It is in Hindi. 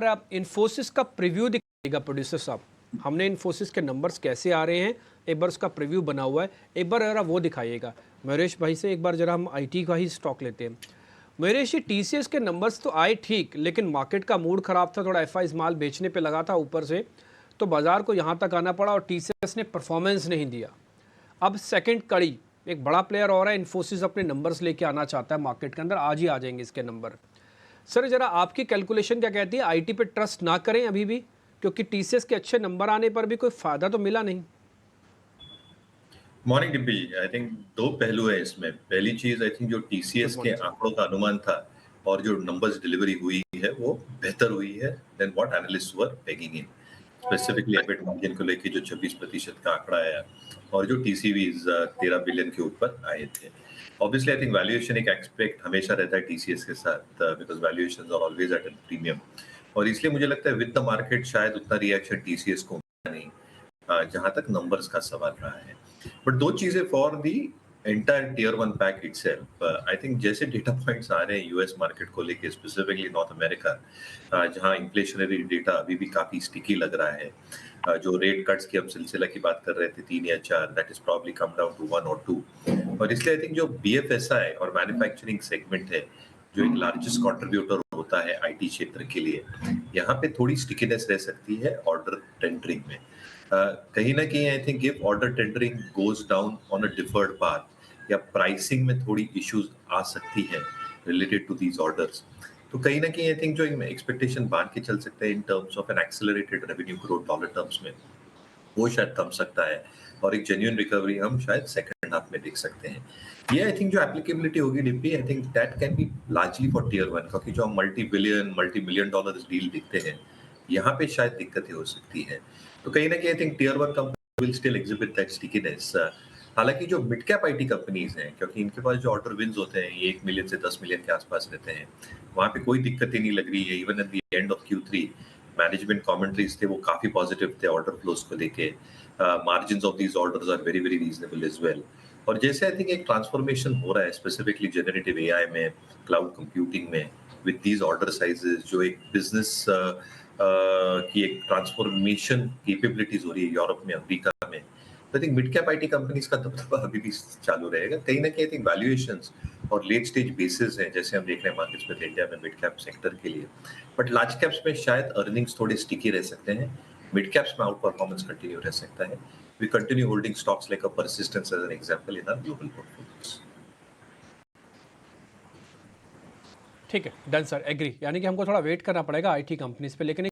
आप इन्फोसिस का प्रीव्यू दिखाइएगा प्रोड्यूसर साहब। हमने इन्फोसिस के नंबर्स कैसे आ रहे हैं, एक बार उसका प्रीव्यू बना हुआ है, एक बार ज़रा वो दिखाइएगा। महेश भाई से एक बार ज़रा हम आईटी का ही स्टॉक लेते हैं। महेश, ये टीसीएस के नंबर्स तो आए ठीक, लेकिन मार्केट का मूड ख़राब था, थोड़ा एफआईज माल बेचने पे लगा था ऊपर से, तो बाज़ार को यहाँ तक आना पड़ा और टीसीएस ने परफॉर्मेंस नहीं दिया। अब सेकंड कड़ी, एक बड़ा प्लेयर और है इन्फोसिस, अपने नंबर्स लेके आना चाहता है मार्केट के अंदर, आज ही आ जाएंगे इसके नंबर। सर जरा आपकी कैलकुलेशन क्या कहती है, आईटी पे ट्रस्ट ना करें अभी भी, क्योंकि टीसीएस के अच्छे नंबर आने पर भी कोई फायदा तो मिला नहीं। मॉर्निंग डिब्बी जी, आई थिंक दो पहलू है इसमें। पहली चीज आई थिंक जो गुड टीसीएस के मॉर्निंग सर। आंकड़ों का अनुमान था और जो नंबर्स डिलीवरी हुई है वो बेहतर हुई है than what analyst were pegging in. Specifically EBIT margin को लेके जो 26% का आंकड़ा आया और जो टीसीवीज 13 बिलियन के ऊपर आए थे। ऑब्वियसली आई थिंक वैल्यूएशन एक एस्पेक्ट हमेशा रहता है टीसीएस के साथ, because valuations are always at a premium, और इसलिए मुझे लगता है विद द मार्केट शायद उतना रिएक्शन टीसीएस को मिला नहीं जहां तक नंबर्स का सवाल रहा है। बट दो चीजें for the entire tier one pack itself, I think जैसे डेटा पॉइंट्स आ रहे हैं यूएस मार्केट को लेके, स्पेसिफिकली नॉर्थ अमेरिका, जहां इन्फ्लेशनरी डेटा अभी भी काफी स्टिकी लग रहा है। जो रेट कट्स की हम सिलसिला की बात कर रहे थे 3 या 4, that is probably come down to 1 और 2। और इसलिए आई थिंक जो बीएफएसआई और मैन्युफैक्चरिंग सेगमेंट है, जो एक लार्जेस्ट कंट्रीब्यूटर होता है आईटी क्षेत्र के लिए, यहाँ पे थोड़ी स्टिकीनेस रह सकती है ऑर्डर टेंडरिंग में। कहीं ना कहीं I think if order tendering goes down on a deferred path या प्राइसिंग में थोड़ी इश्यूज आ सकती है रिलेटेड टू दीज ऑर्डर्स, तो कहीं ना कहीं आई थिंक जो एक्सपेक्टेशन बांध के चल सकते हैं in terms of N accelerated revenue growth dollar terms में, वो शायद थम सकता है और एक जेन्युइन रिकवरी हम शायद सेकंड हाफ में देख सकते हैं। ये आई थिंक जो एप्लीकेबिलिटी होगी डिप्पी, I think that can be largely for tier one, क्योंकि जो हम multi billion multi million dollar deal दिखते हैं यहाँ पे शायद दिक्कतें हो सकती है। तो कहीं ना कहीं I think tier one company will still exhibit that stickiness. हालांकि जो मिड कैप आईटी कंपनीज हैं, क्योंकि इनके पास जो ऑर्डर विंस होते हैं ये 1 मिलियन से 10 मिलियन के आसपास रहते हैं, वहां पे कोई दिक्कत ही नहीं लग रही है। Even at the end of Q3 management commentaries थे वो काफी पॉजिटिव थे ऑर्डर फ्लोज को लेके। Margins of these orders are very very reasonable as well. और जैसे आई थिंक एक ट्रांसफॉर्मेशन हो रहा है स्पेसिफिकली जनरेटिव एआई में, क्लाउड कंप्यूटिंग में, विद दीज ऑर्डर साइजेस, जो एक बिजनेस की एक ट्रांसफॉर्मेशन कैपेबिलिटीज हो रही है यूरोप में, अमेरिका में, तो I think mid cap IT companies का दबदबा अभी भी चालू रहेगा। कहीं ना कहीं आई थिंक वैल्यूएशंस और लेट स्टेज बेसिस हैं जैसे हम देख रहे हैं मार्केट्स में इंडिया में मिड कैप सेक्टर के लिए, बट लार्ज कैप्स में शायद अर्निंग्स थोड़े स्टिकी रह सकते हैं, मिड कैप्स में आउट परफॉर्मेंस कंटिन्यू रह सकता है। We continue holding stocks like Persistence as an example in our global portfolios. ठीक है, डन सर, एग्री। यानी कि हमको थोड़ा वेट करना पड़ेगा आईटी कंपनीज पे, लेकिन